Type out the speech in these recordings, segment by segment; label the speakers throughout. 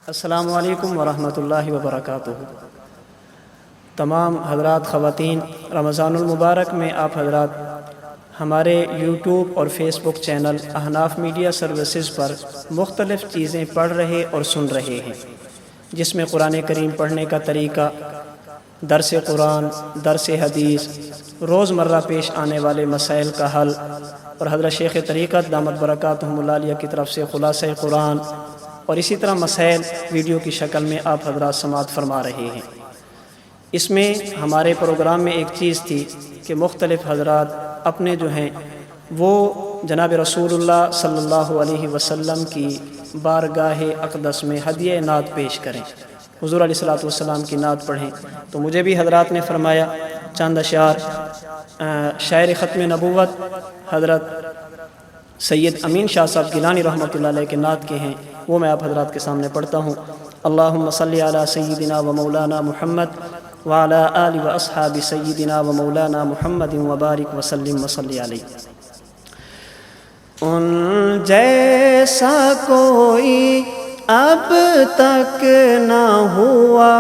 Speaker 1: السلام علیکم ورحمۃ اللہ وبرکاتہ۔ تمام حضرات خواتین، رمضان المبارک میں آپ حضرات ہمارے یوٹیوب اور فیس بک چینل احناف میڈیا سروسز پر مختلف چیزیں پڑھ رہے اور سن رہے ہیں، جس میں قرآن کریم پڑھنے کا طریقہ، درس قرآن، درس حدیث، روزمرہ پیش آنے والے مسائل کا حل، اور حضرت شیخ طریقت دامت برکاتہم اللہ علیہ کی طرف سے خلاصہ قرآن، اور اسی طرح مسائل ویڈیو کی شکل میں آپ حضرات سماعت فرما رہے ہیں۔ اس میں ہمارے پروگرام میں ایک چیز تھی کہ مختلف حضرات اپنے جو ہیں وہ جناب رسول اللہ صلی اللہ علیہ وسلم کی بارگاہ اقدس میں ہدیہ نعت پیش کریں، حضور علیہ الصلوۃ والسلام کی نعت پڑھیں۔ تو مجھے بھی حضرات نے فرمایا چند اشعار شاعر ختم نبوت حضرت سید امین شاہ صاحب گیلانی رحمۃ اللہ علیہ کے نعت کے ہیں، وہ میں آپ حضرات کے سامنے پڑھتا ہوں۔ اللہم صلی علی سیدنا و مولانا محمد وعلی آل و اصحاب سیدنا و مولانا محمد وبارک وسلم وصلی علیہ۔ ان جیسا کوئی اب تک نہ ہوا،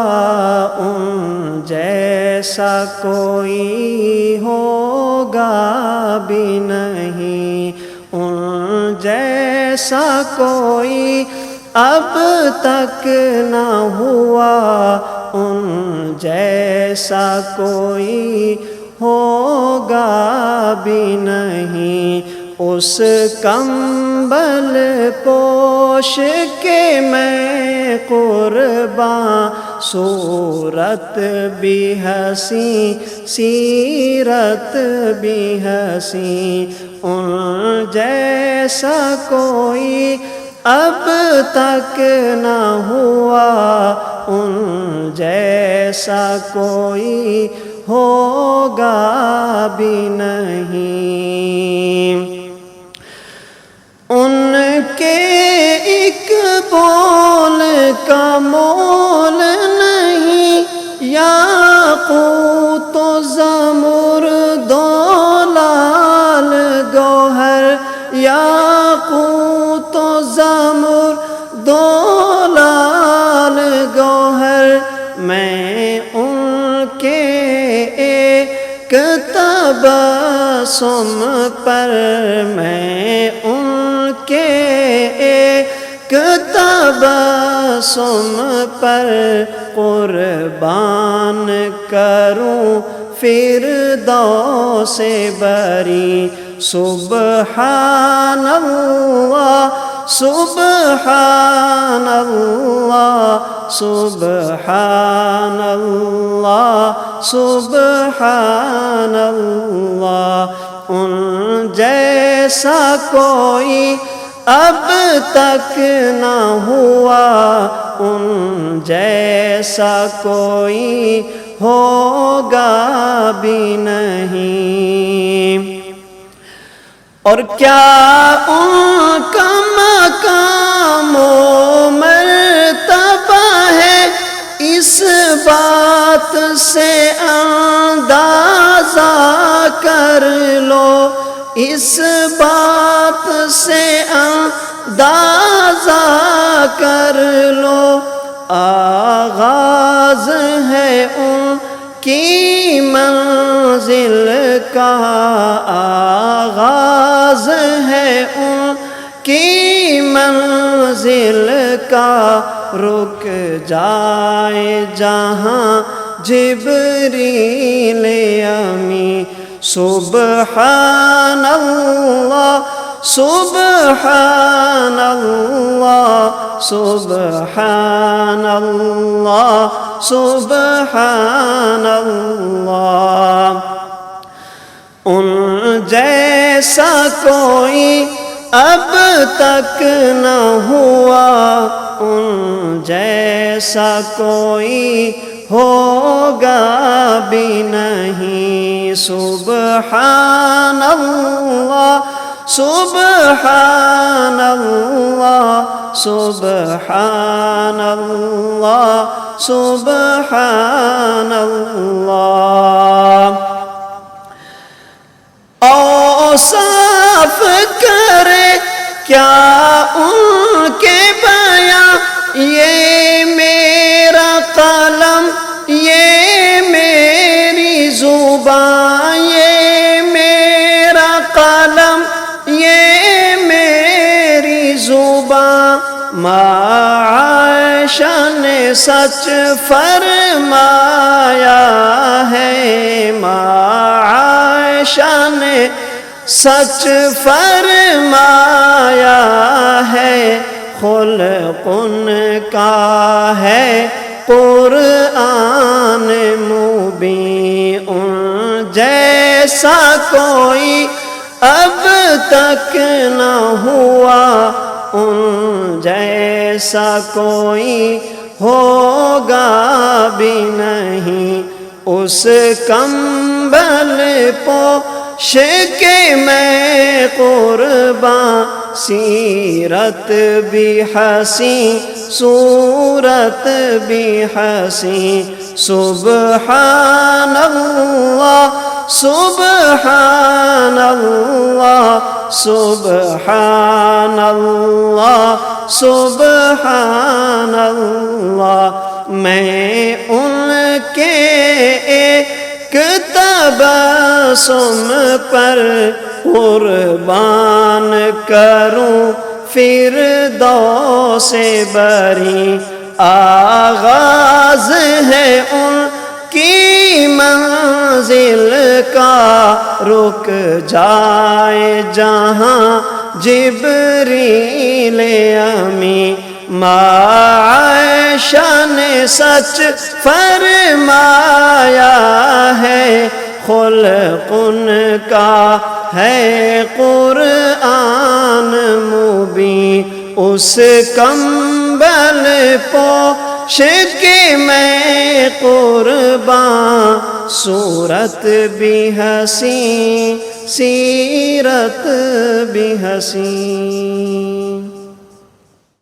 Speaker 1: ان جیسا کوئی ہوگا بھی نہیں، ان جیسا کوئی اب تک نہ ہوا، ان جیسا کوئی ہوگا بھی نہیں۔ اس کمبل پوش کے میں قرباں، صورت بھی حسین سیرت بھی حسین، ان جیسا کوئی اب تک نہ ہوا، ان جیسا کوئی ہوگا بھی نہیں۔ ان کے ایک بول کا مول نہیں، یاقوت و زمرد و لال گوہر، یاقوت و زمرد و لال گوہر، میں ان کے ایک تبسم پر، میں ان کے ایک تبسم پر قربان کروں فردوس بری۔ سبحان اللہ سبحان اللہ سبحان اللہ سبحان اللہ، ان جیسا کوئی اب تک نہ ہوا، ان جیسا کوئی ہوگا بھی نہیں۔ اور کیا ان کا مقام و مرتبہ ہے، اس بات سے اندازہ کر لو، اس بات سے اندازہ کر لو۔ آغاز ہے ان کی منزل کا، آغاز ہے ان کی منزل کا، رک جائے جہاں جبریل امی۔ سبحان اللہ سبحان اللہ سبحان اللہ سبحان اللہ، ان جیسا کوئی اب تک نہ ہوا، ان جیسا کوئی ہوگا بھی نہیں۔ سبحان اللہ سبحان اللہ سبحان اللہ سبحان اللہ۔ اوصاف کرے کیا ان کے بیان، یہ عائشہ نے سچ فرمایا ہے، ماں عائشہ نے سچ فرمایا ہے، خلق ان کا ہے قرآن مبین، ان جیسا کوئی اب تک نہ ہوا، ان جیسا کوئی ہوگا بھی نہیں، اس کمبل پوش کے میں قرباں، سیرت بھی حسین صورت بھی حسین، سبحان اللہ سبحان اللہ سبحان اللہ سبحان اللہ، میں ان کے ایک تبسم پر قربان کروں فردوس بری، آغاز ہے ان کی منزل کا، رک جائے جہاں جبریل امی، ماں عائشہ نے سچ فرمایا ہے، خلق ان کا ہے قرآن مبین، اس کمبل پوش کے میں قرباں، صورت بھی حسین سیرت بھی حسین۔